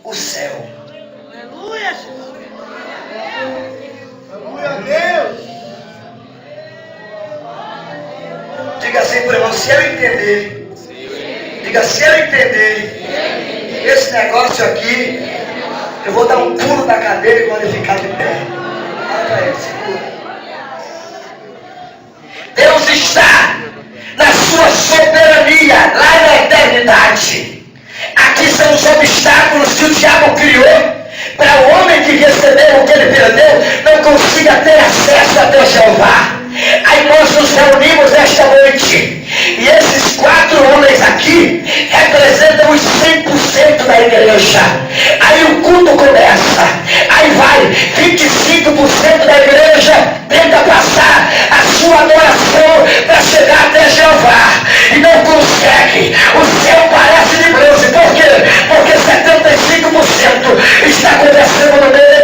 o céu. Aleluia, Jesus. Aleluia a Deus. Diga assim para irmão, se eu entender. Diga, se eu entender esse negócio aqui, eu vou dar um pulo da cadeira e glorificar de pé. Olha para ele, segura. Deus está na sua soberania, lá na eternidade. Aqui são os obstáculos que o diabo criou para o homem que recebeu o que ele perdeu não consiga ter acesso a Deus Jeová. Aí nós nos reunimos esta noite e esses 4 homens aqui representam os 100% da igreja. Aí o culto começa, aí vai 25% da igreja tenta passar a sua adoração para chegar até Jeová e não consegue. O céu parece de bronze. Por quê? Porque 75% está conversando no meio,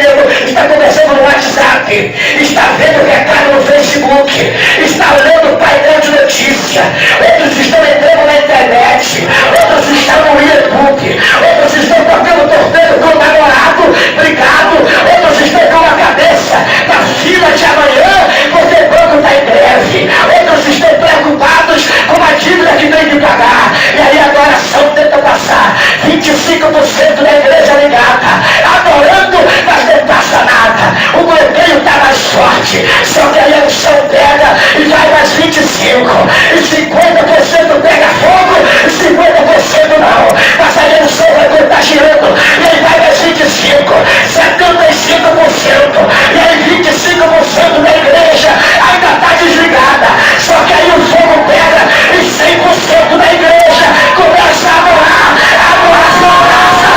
está conversando no WhatsApp, está vendo recado no Facebook, está lendo o painel de notícia, outros estão entrando na internet, outros estão no e-book, outros estão tocando torpedo com o namorado, brigado, outros estão com a cabeça na fila de amanhã, porque o banco está em greve, outros estão preocupados com a dívida que tem que pagar, e aí a adoração tenta passar, 25% da igreja ligada, adorando, mas não passa nada, o bloqueio está mais forte, só que aí a unção pega e vai mais 25, e 50% pega fogo, e 50% não, mas aí a unção vai contagiando, e aí vai mais 25, 75%, e aí 25% da igreja ainda está desligada, só que aí o fogo pega e 100% da igreja começa a adorar, a adoração passa.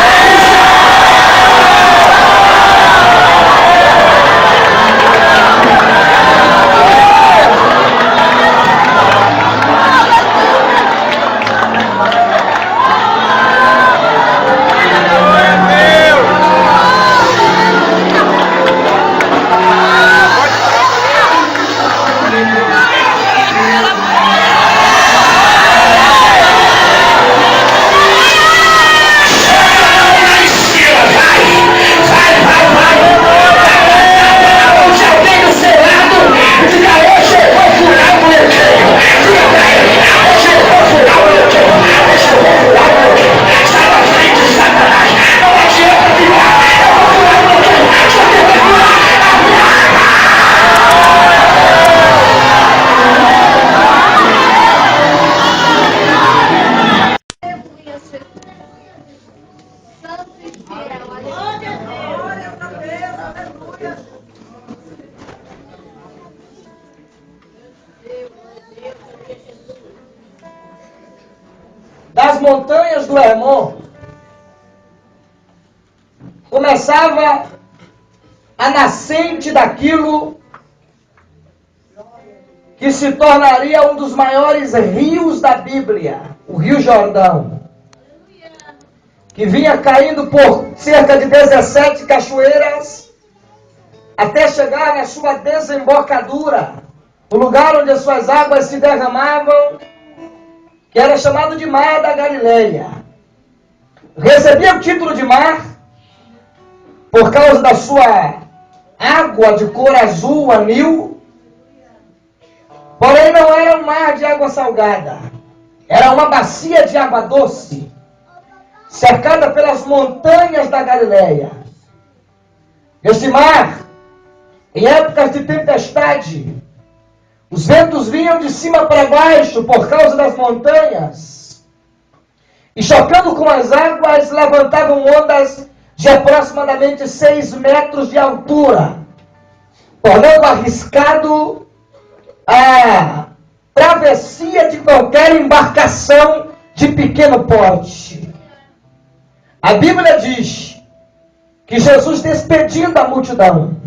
Das montanhas do Hermon começava a nascente daquilo que se tornaria um dos maiores rios da Bíblia, o Rio Jordão, que vinha caindo por cerca de 17 cachoeiras até chegar na sua desembocadura, o lugar onde as suas águas se derramavam, que era chamado de Mar da Galileia. Recebia o título de mar por causa da sua água de cor azul, anil, porém não era um mar de água salgada, era uma bacia de água doce, cercada pelas montanhas da Galileia. Esse mar, em épocas de tempestade, os ventos vinham de cima para baixo por causa das montanhas e chocando com as águas levantavam ondas de aproximadamente 6 metros de altura, tornando arriscado a travessia de qualquer embarcação de pequeno porte. A Bíblia diz que Jesus, despedindo a multidão,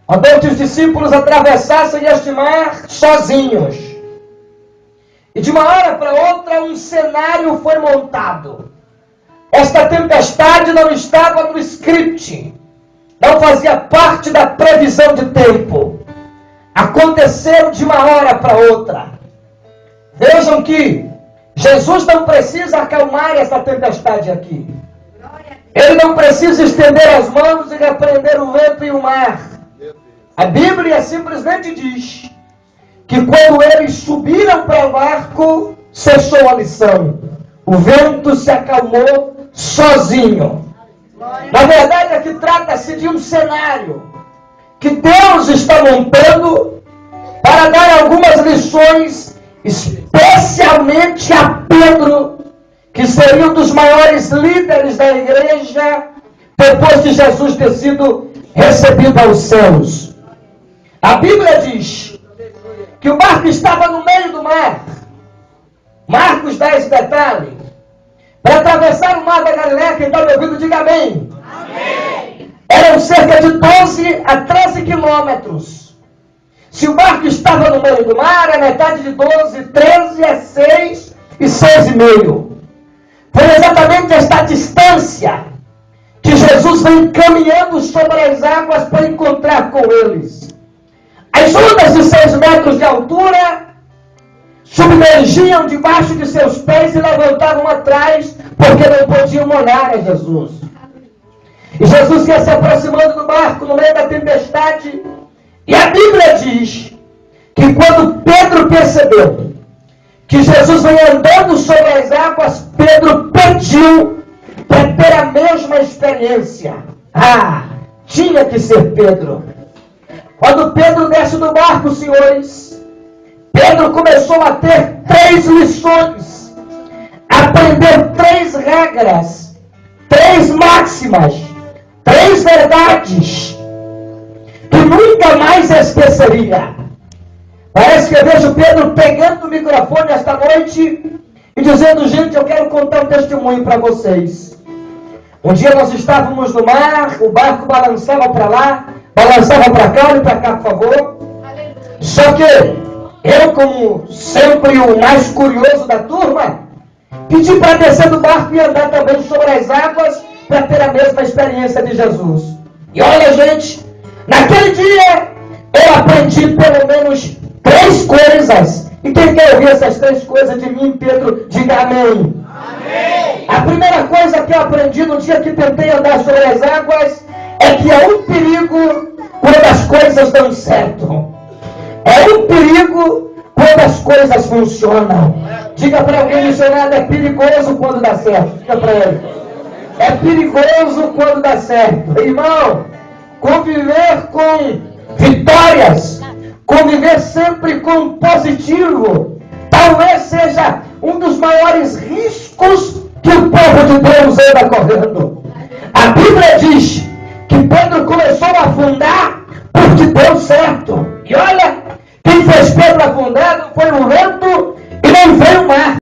mandou que os discípulos atravessassem este mar sozinhos. E de uma hora para outra um cenário foi montado. Esta tempestade não estava no script, não fazia parte da previsão de tempo. Aconteceu de uma hora para outra. Vejam que Jesus não precisa acalmar essa tempestade aqui. Ele não precisa estender as mãos e repreender o vento e o mar. A Bíblia simplesmente diz que quando eles subiram para o barco, cessou a lição. O vento se acalmou sozinho. Na verdade, aqui trata-se de um cenário que Deus está montando para dar algumas lições, especialmente a Pedro, que seria um dos maiores líderes da igreja, depois de Jesus ter sido recebido aos céus. A Bíblia diz que o barco estava no meio do mar. Marcos 10 detalhe. Para atravessar o mar da Galileia, quem está me ouvindo, diga amém. Amém. Eram cerca de 12 a 13 quilômetros. Se o barco estava no meio do mar, a metade de 12, 13 é 6 e 6,5. Foi exatamente esta distância que Jesus vem caminhando sobre as águas para encontrar com eles. As ondas de 6 metros de altura submergiam debaixo de seus pés e levantavam atrás, porque não podiam molhar a Jesus. E Jesus ia se aproximando do barco no meio da tempestade, e a Bíblia diz que quando Pedro percebeu que Jesus vem andando sobre as águas, Pedro pediu para ter a mesma experiência. Tinha que ser Pedro. Quando Pedro desce do barco, senhores, Pedro começou a ter 3 lições, aprender 3 regras, 3 máximas, 3 verdades, que nunca mais esqueceria. Parece que eu vejo Pedro pegando o microfone esta noite e dizendo: gente, eu quero contar um testemunho para vocês. Um dia nós estávamos no mar, o barco balançava para lá, balançava para cá, olhe para cá, por favor. Só que eu, como sempre o mais curioso da turma, pedi para descer do barco e andar também sobre as águas para ter a mesma experiência de Jesus. E olha, gente, naquele dia eu aprendi pelo menos 3 coisas. E quem quer ouvir essas 3 coisas de mim, Pedro, diga amém. Amém. A primeira coisa que eu aprendi no dia que tentei andar sobre as águas é que é um perigo quando as coisas dão certo. É um perigo quando as coisas funcionam. Diga para alguém: missionário, é perigoso quando dá certo. Diga para ele: é perigoso quando dá certo. Irmão, conviver com vitórias, conviver sempre com positivo, talvez seja um dos maiores riscos que o povo de Deus anda correndo. A Bíblia diz que Pedro começou a afundar porque deu certo. E olha, quem fez Pedro afundar não foi o vento e não veio o mar.